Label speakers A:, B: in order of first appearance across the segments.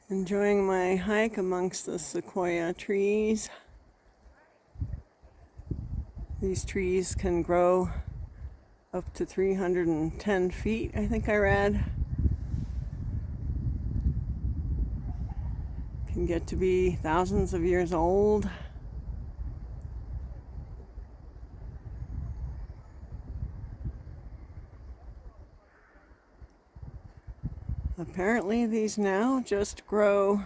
A: Enjoying my hike amongst the sequoia trees. These trees can grow up to 310 feet, I think I read. Can get to be thousands of years old. Apparently these now just grow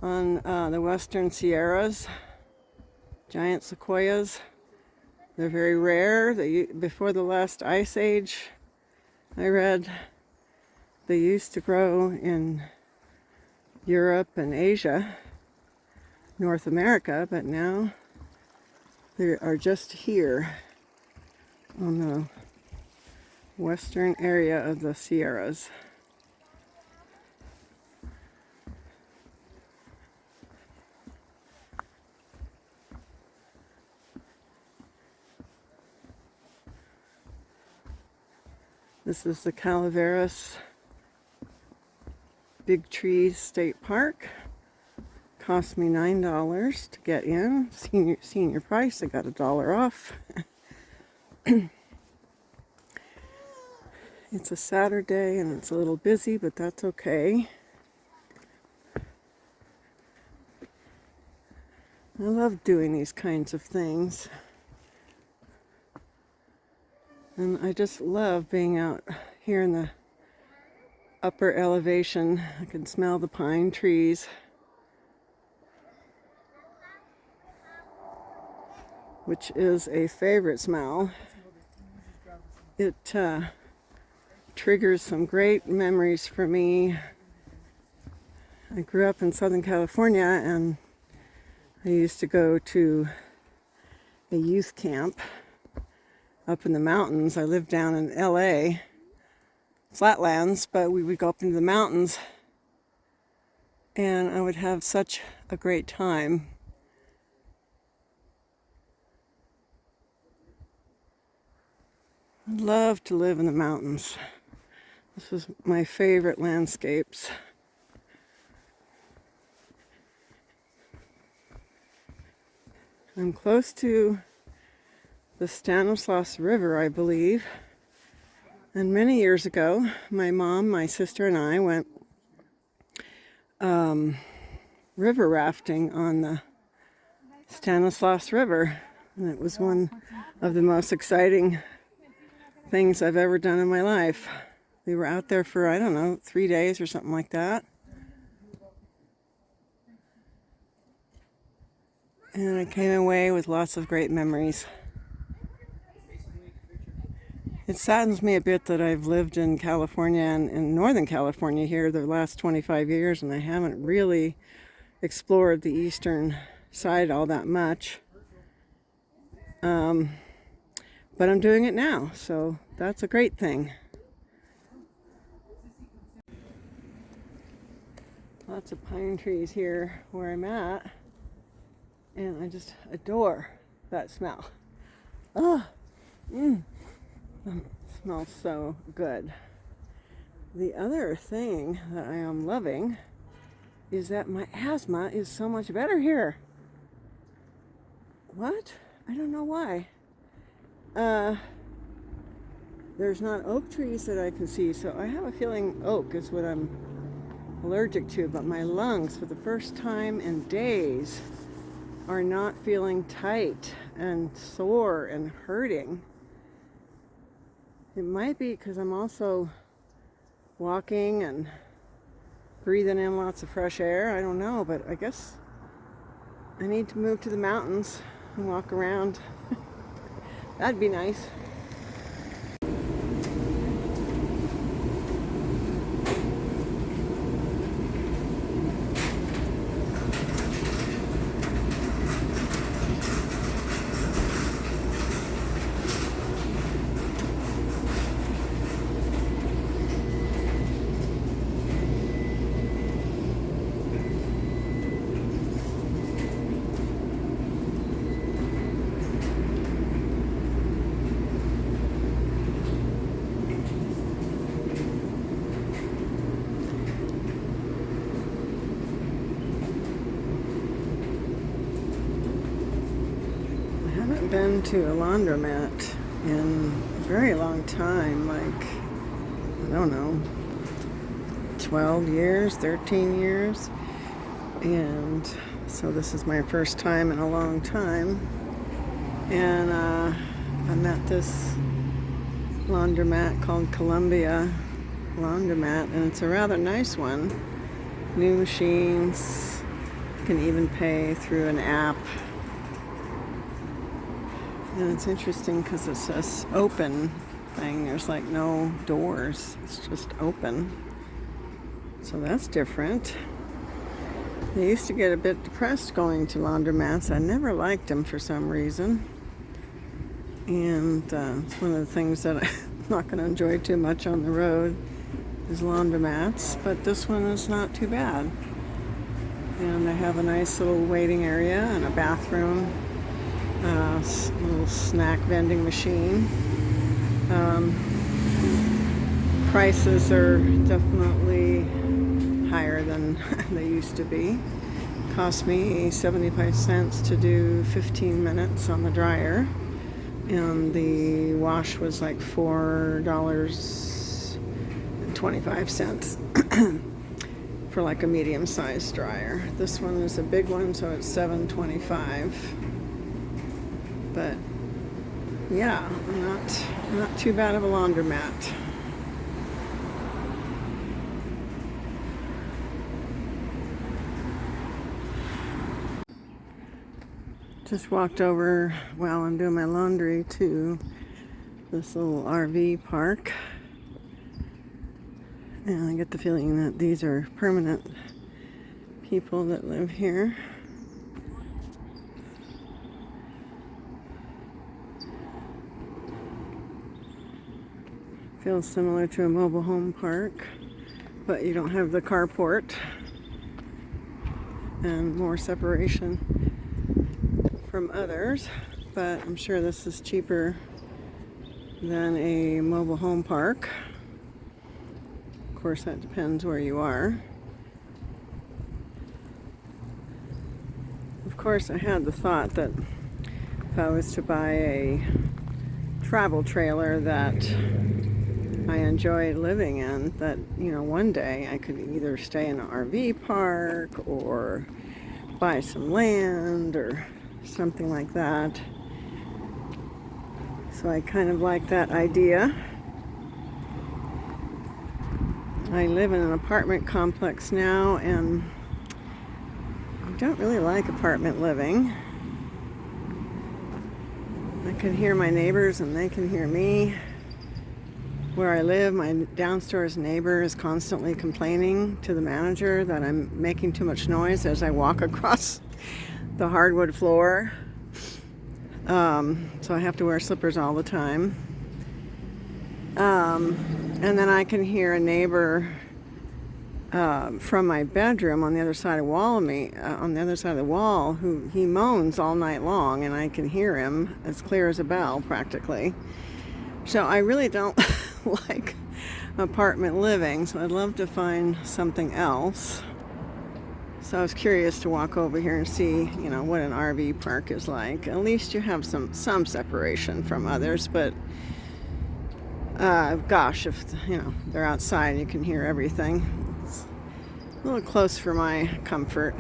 A: on the western Sierras, giant sequoias. They're very rare. Before the last ice age, I read, they used to grow in Europe and Asia, North America, but now they are just here on the western area of the Sierras. This is the Calaveras Big Trees State Park. Cost me $9 to get in. Senior price, I got $1 off. It's a Saturday and it's a little busy, but that's okay. I love doing these kinds of things. And I just love being out here in the upper elevation. I can smell the pine trees, which is a favorite smell. It triggers some great memories for me. I grew up in Southern California and I used to go to a youth camp up in the mountains. I lived down in LA, flatlands, but we would go up into the mountains and I would have such a great time. I'd love to live in the mountains. This is my favorite landscapes. I'm close to the Stanislaus River, I believe. And many years ago, my mom, my sister, and I went river rafting on the Stanislaus River. And it was one of the most exciting things I've ever done in my life. We were out there for, I don't know, 3 days or something like that. And I came away with lots of great memories. It saddens me a bit that I've lived in California and in Northern California here the last 25 years and I haven't really explored the eastern side all that much. But I'm doing it now, so that's a great thing. Lots of pine trees here where I'm at, and I just adore that smell. It smells so good. The other thing that I am loving is that my asthma is so much better here. What? I don't know why. There's not oak trees that I can see, so I have a feeling oak is what I'm allergic to, but my lungs for the first time in days are not feeling tight and sore and hurting. It might be because I'm also walking and breathing in lots of fresh air. I don't know, but I guess I need to move to the mountains and walk around. That'd be nice. haven't been to a laundromat in a very long time, like, I don't know, 12 years, 13 years. And so this is my first time in a long time. And I'm at this laundromat called Columbia Laundromat, and it's a rather nice one. New machines. You can even pay through an app. And it's interesting because it's this open thing. There's like no doors. It's just open. So that's different. I used to get a bit depressed going to laundromats. I never liked them for some reason. And it's one of the things that I'm not going to enjoy too much on the road is laundromats. But this one is not too bad. And they have a nice little waiting area and a bathroom. Little snack vending machine. Prices are definitely higher than they used to be. Cost me 75 cents to do 15 minutes on the dryer, and the wash was like $4.25 for like a medium-sized dryer. This one is a big one, so it's $7.25. But yeah, not too bad of a laundromat. Just walked over while I'm doing my laundry to this little RV park. And I get the feeling that these are permanent people that live here. Feels similar to a mobile home park, but you don't have the carport and more separation from others. But I'm sure this is cheaper than a mobile home park. Of course, that depends where you are. Of course, I had the thought that if I was to buy a travel trailer that I enjoyed living in, that, you know, one day I could either stay in an RV park or buy some land or something like that. So I kind of like that idea. I live in an apartment complex now, and I don't really like apartment living. I can hear my neighbors and they can hear me. Where I live, my downstairs neighbor is constantly complaining to the manager that I'm making too much noise as I walk across the hardwood floor. So I have to wear slippers all the time. And then I can hear a neighbor from my bedroom on the other side of the wall, who he moans all night long, and I can hear him as clear as a bell practically. So I really don't like apartment living, so I'd love to find something else. So I was curious to walk over here and see, you know, what an RV park is like. At least you have some separation from others, but gosh, if, you know, they're outside, you can hear everything. It's a little close for my comfort.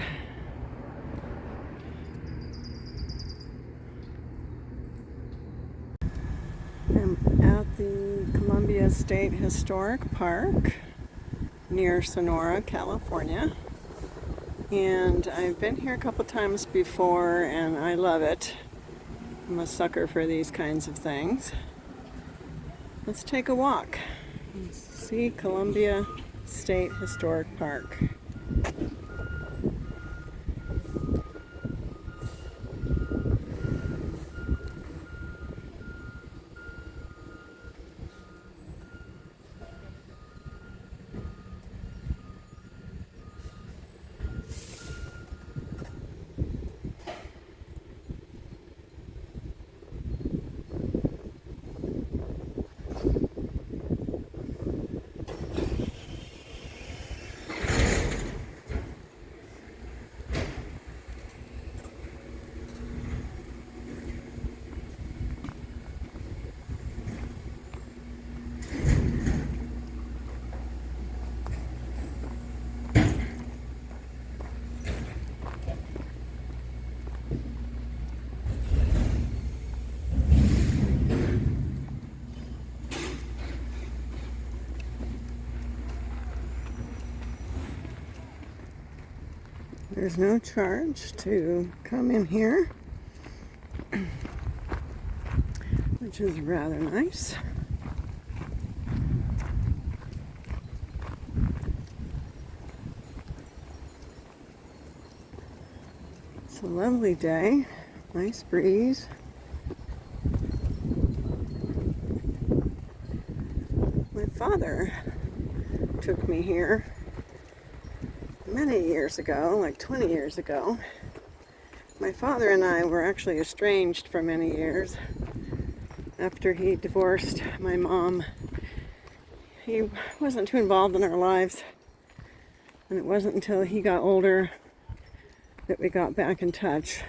A: I'm at the Columbia State Historic Park near Sonora, California. And I've been here a couple times before, and I love it. I'm a sucker for these kinds of things. Let's take a walk. See Columbia State Historic Park. There's no charge to come in here, which is rather nice. It's a lovely day, nice breeze. My father took me here many years ago, like 20 years ago. My father and I were actually estranged for many years. After he divorced my mom, he wasn't too involved in our lives, and it wasn't until he got older that we got back in touch.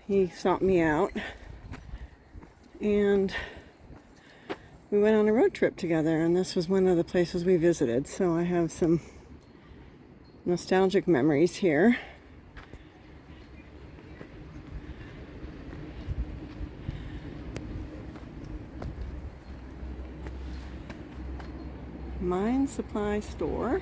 A: He sought me out, and we went on a road trip together, and this was one of the places we visited, so I have some nostalgic memories here. Mine Supply Store.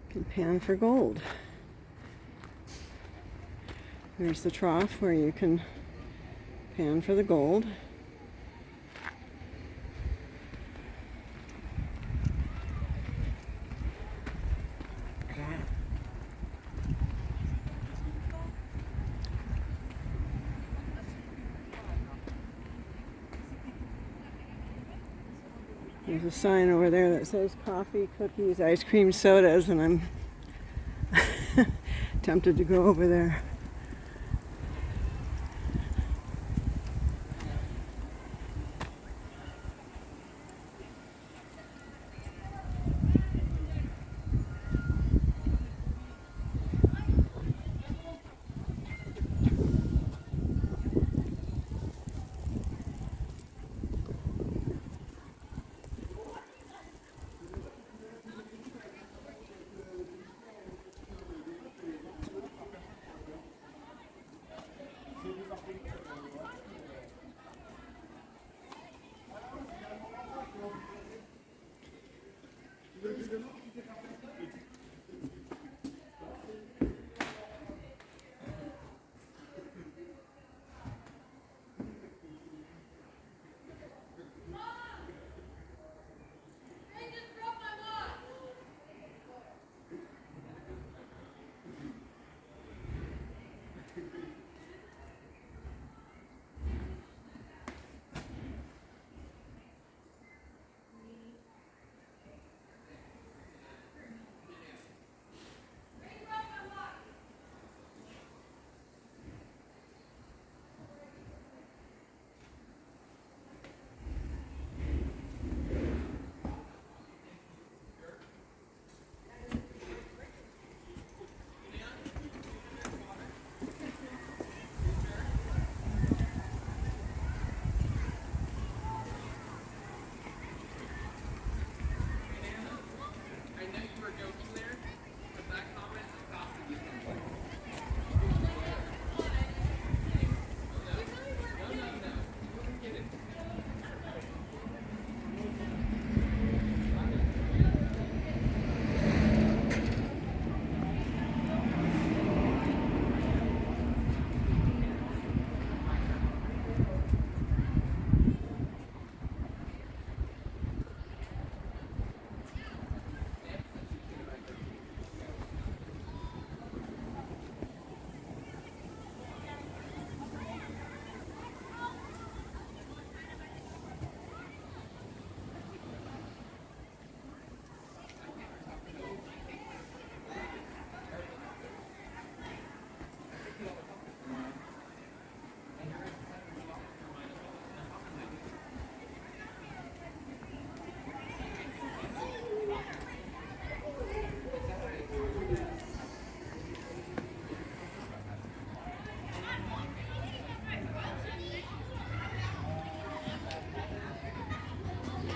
A: You can pan for gold. There's the trough where you can pan for the gold. There's a sign over there that says coffee, cookies, ice cream, sodas, and I'm tempted to go over there.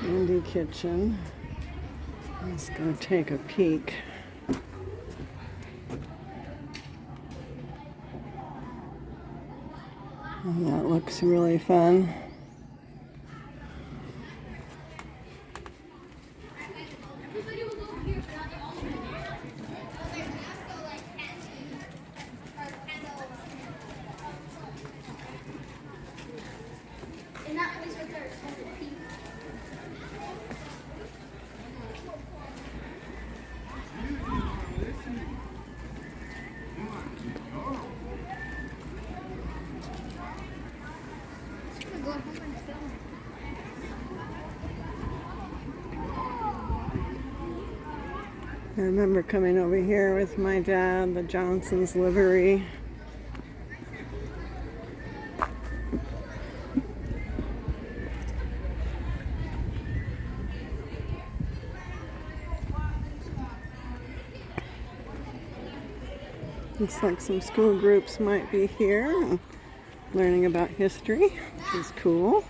A: Candy Kitchen. Let's go take a peek. Oh, that looks really fun. I remember coming over here with my dad, the Johnson's livery. Looks like some school groups might be here learning about history, which is cool.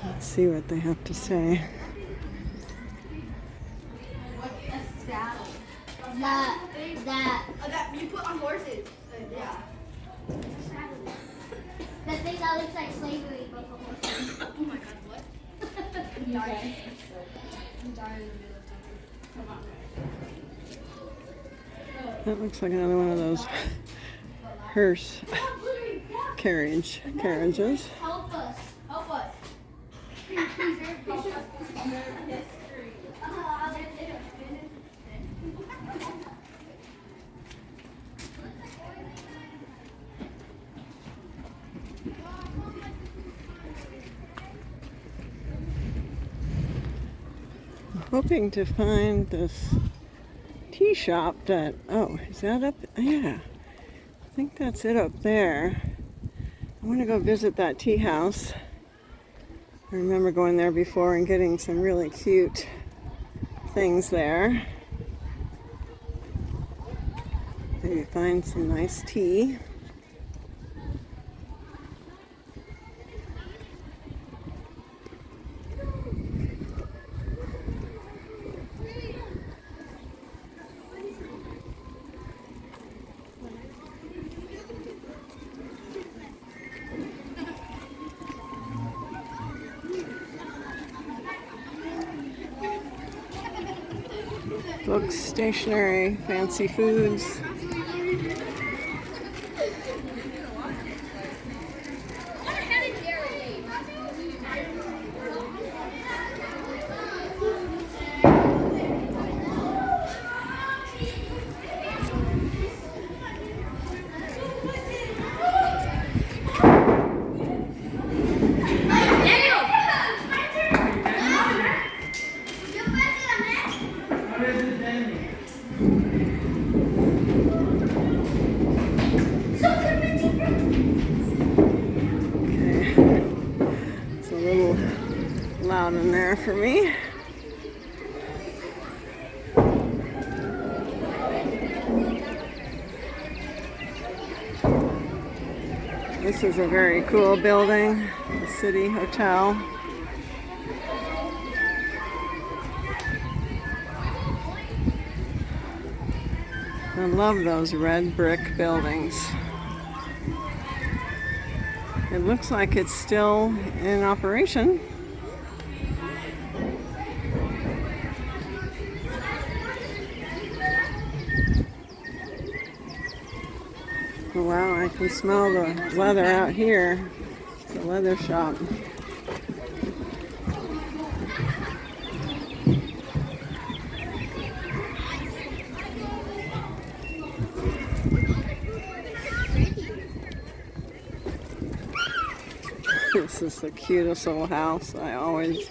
A: Let's see what they have to say.
B: That you put on horses. Yeah. That thing that looks like slavery, but for horses. Oh my god, what? I'm dying. I'm dying in the middle of something. Come on.
A: That looks like another one of those hearse carriages.
B: Help us. Help us. Help us.
A: Hoping to find this tea shop that, oh, is that up? Yeah, I think that's it up there. I want to go visit that tea house. I remember going there before and getting some really cute things there. Maybe find some nice tea. Books, stationery, fancy foods. Loud in there for me. This is a very cool building, the City Hotel. I love those red brick buildings. It looks like it's still in operation. Wow, I can smell the leather out here. It's a leather shop. This is the cutest little house. I always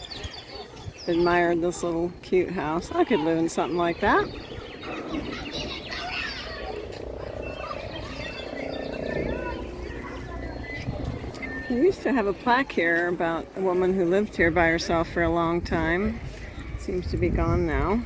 A: admired this little cute house. I could live in something like that. We used to have a plaque here about a woman who lived here by herself for a long time. Seems to be gone now.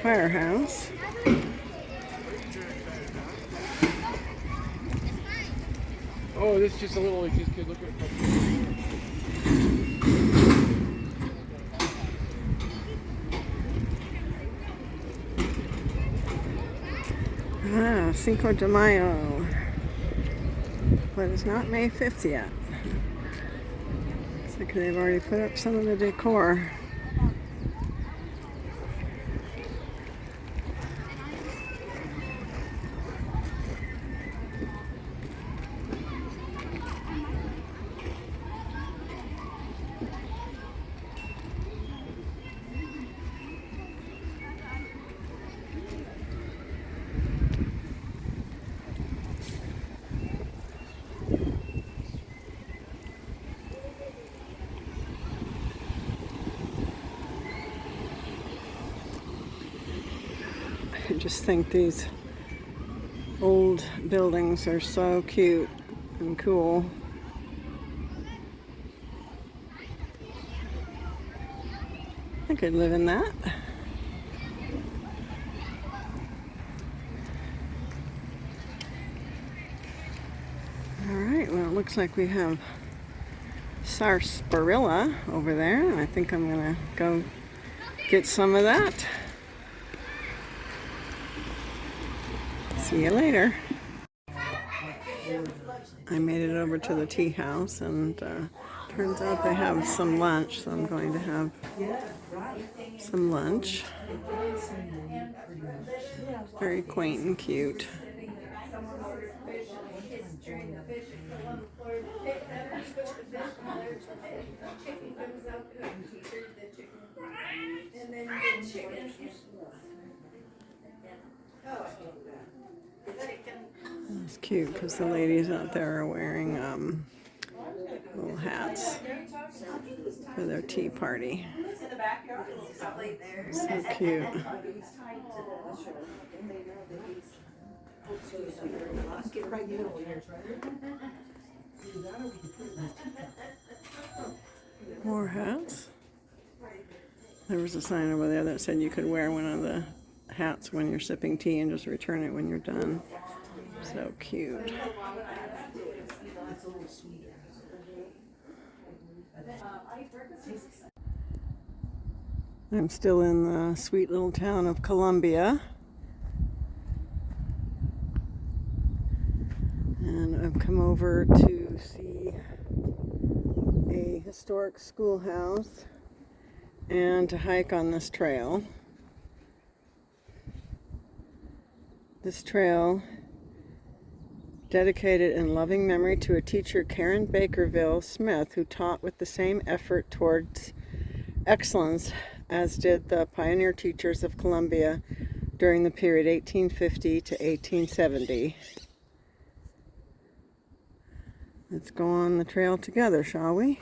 A: Firehouse.
C: Oh, this is just a little, just look at
A: it. Cinco de Mayo. But it's not May 5th yet. Like they've already put up some of the decor. I just think these old buildings are so cute and cool. I could live in that. Alright, well it looks like we have sarsaparilla over there, and I think I'm gonna go get some of that. See you later. I made it over to the tea house, and turns out they have some lunch, so I'm going to have some lunch. Very quaint and cute. It's cute because the ladies out there are wearing little hats for their tea party. So cute. More hats. There was a sign over there that said you could wear one of the hats when you're sipping tea and just return it when you're done. So cute. I'm still in the sweet little town of Columbia. And I've come over to see a historic schoolhouse and to hike on this trail. This trail, dedicated in loving memory to a teacher, Karen Bakerville Smith, who taught with the same effort towards excellence as did the pioneer teachers of Columbia during the period 1850 to 1870. Let's go on the trail together, shall we?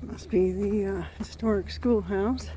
A: Must be the historic schoolhouse.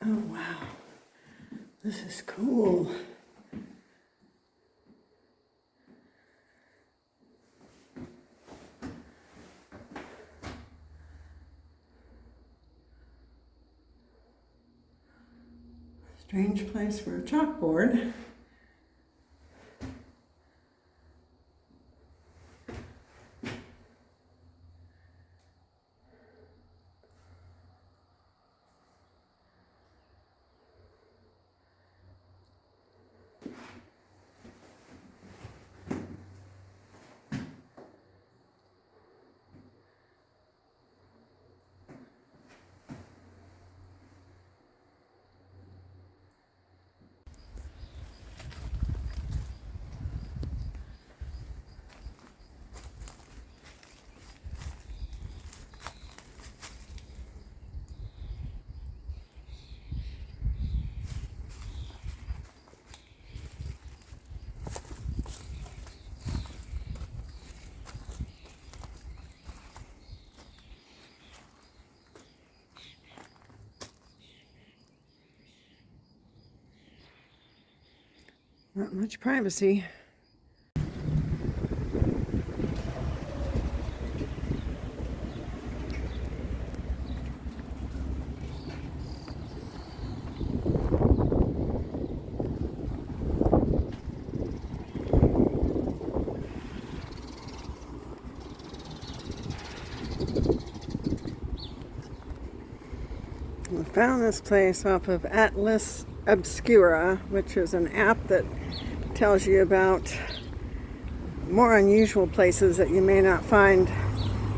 A: Oh wow, this is cool. Strange place for a chalkboard. Not much privacy. I found this place off of Atlas Obscura, which is an app that tells you about more unusual places that you may not find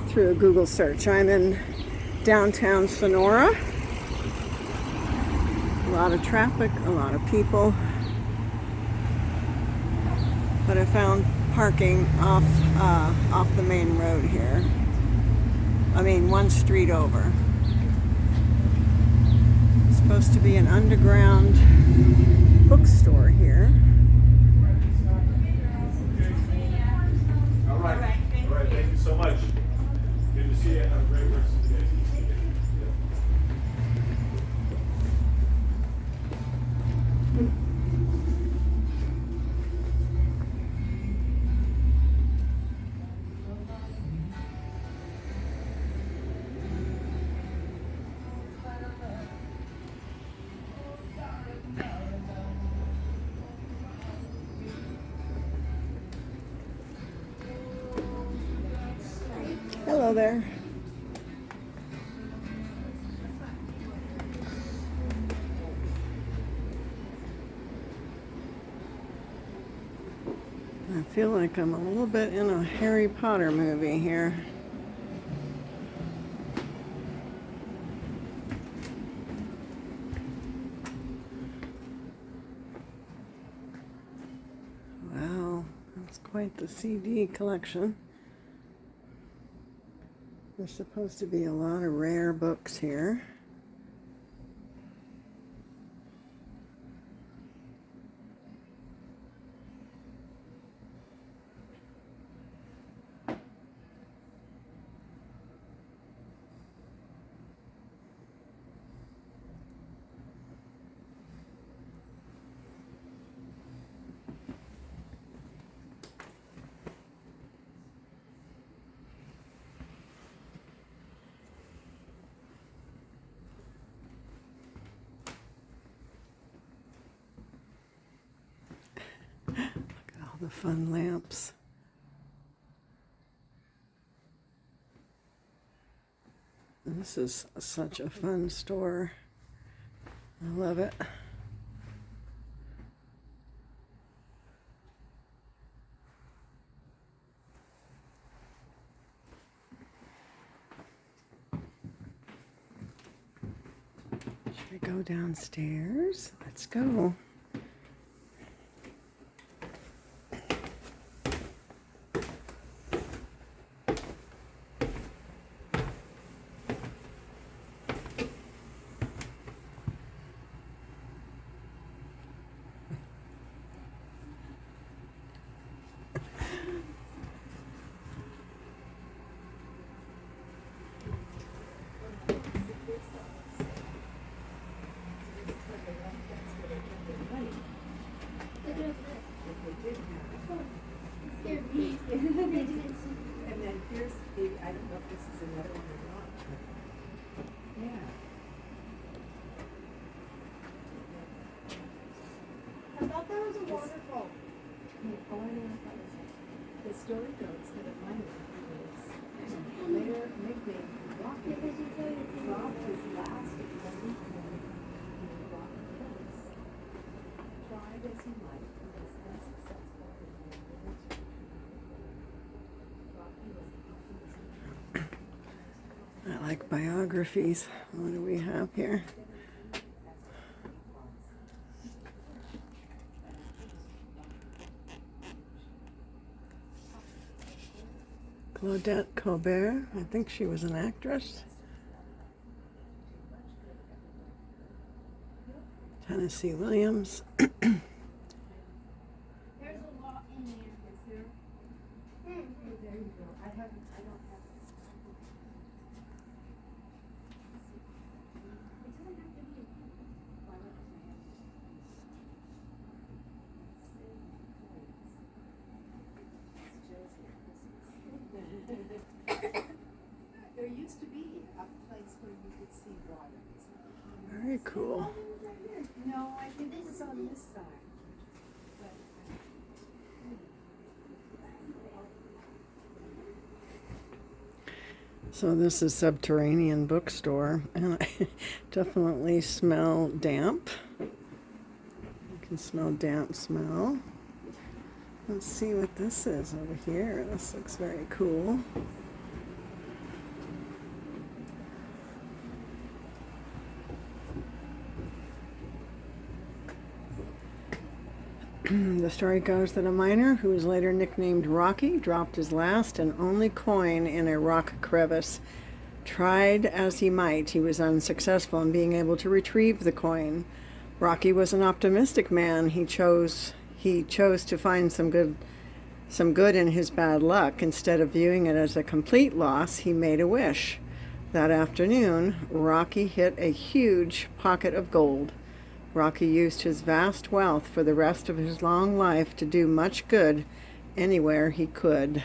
A: through a Google search. I'm in downtown Sonora. A lot of traffic, a lot of people. But I found parking off the main road here. I mean, one street over. It's supposed to be an underground bookstore here.
D: All right. Thank you so much. Good to see you. Have a great rest of the day.
A: Hello there. I feel like I'm a little bit in a Harry Potter movie here. Wow, that's quite the CD collection. There's supposed to be a lot of rare books here. Look at all the fun lamps. This is such a fun store. I love it. Should we go downstairs? Let's go.
E: And then here's the, I don't know if this is another one or not. Yeah.
B: I thought there was a waterfall.
E: Oh, I know what that was. The story goes that a miner was later nicknamed Rocky dropped his last golden coin in a rock place. Tried as he might, he was unsuccessful in landing it. Rocky was optimistic.
A: I like biographies. What do we have here? Claudette Colbert. I think she was an actress. Tennessee Williams.
B: There's a lot in there.
E: Is there? Oh, there you go. I don't have. It doesn't have to be. Why not? There used to be a place where you could see water.
A: Very cool.
E: No, I think it was on this side. But,
A: So this is Subterranean Bookstore, and I definitely smell damp. You can smell damp smell. Let's see what this is over here. This looks very cool. The story goes that a miner, who was later nicknamed Rocky, dropped his last and only coin in a rock crevice. Tried as he might, he was unsuccessful in being able to retrieve the coin. Rocky was an optimistic man. He chose to find some good in his bad luck. Instead of viewing it as a complete loss, he made a wish. That afternoon, Rocky hit a huge pocket of gold. Rocky used his vast wealth for the rest of his long life to do much good anywhere he could.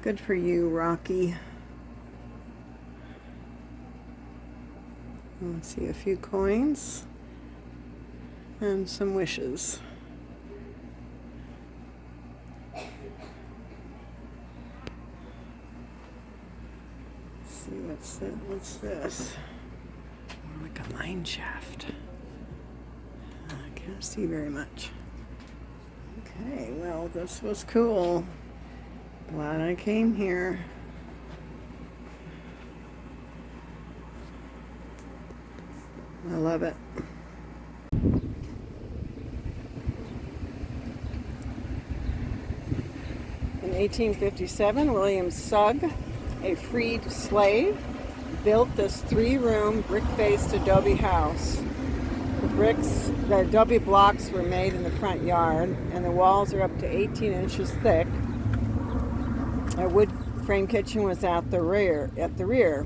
A: Good for you, Rocky. Let's see, a few coins and some wishes. What's this? Like a mine shaft. I can't see very much. Okay, well, this was cool. Glad I came here. I love it. In 1857, William Sugg, a freed slave, built this 3-room brick-faced adobe house. The adobe blocks were made in the front yard, and the walls are up to 18 inches thick. A wood frame kitchen was at the rear.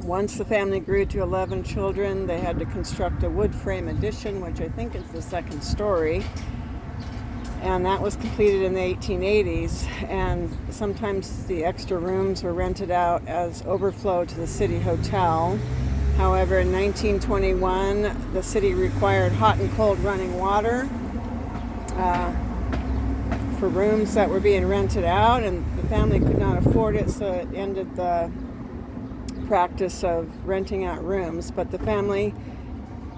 A: Once the family grew to 11 children, they had to construct a wood frame addition, which I think is the second story. And that was completed in the 1880s, and sometimes the extra rooms were rented out as overflow to the city hotel. However, in 1921, the city required hot and cold running water for rooms that were being rented out, and the family could not afford it, so it ended the practice of renting out rooms. But the family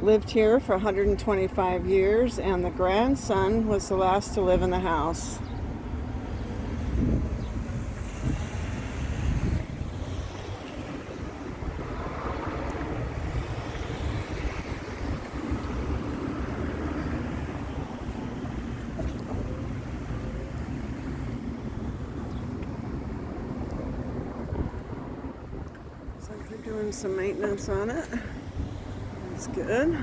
A: lived here for 125 years, and the grandson was the last to live in the house. Looks like they're doing some maintenance on it. That's good.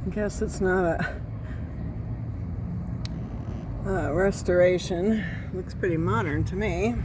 A: I guess it's not a restoration. Looks pretty modern to me.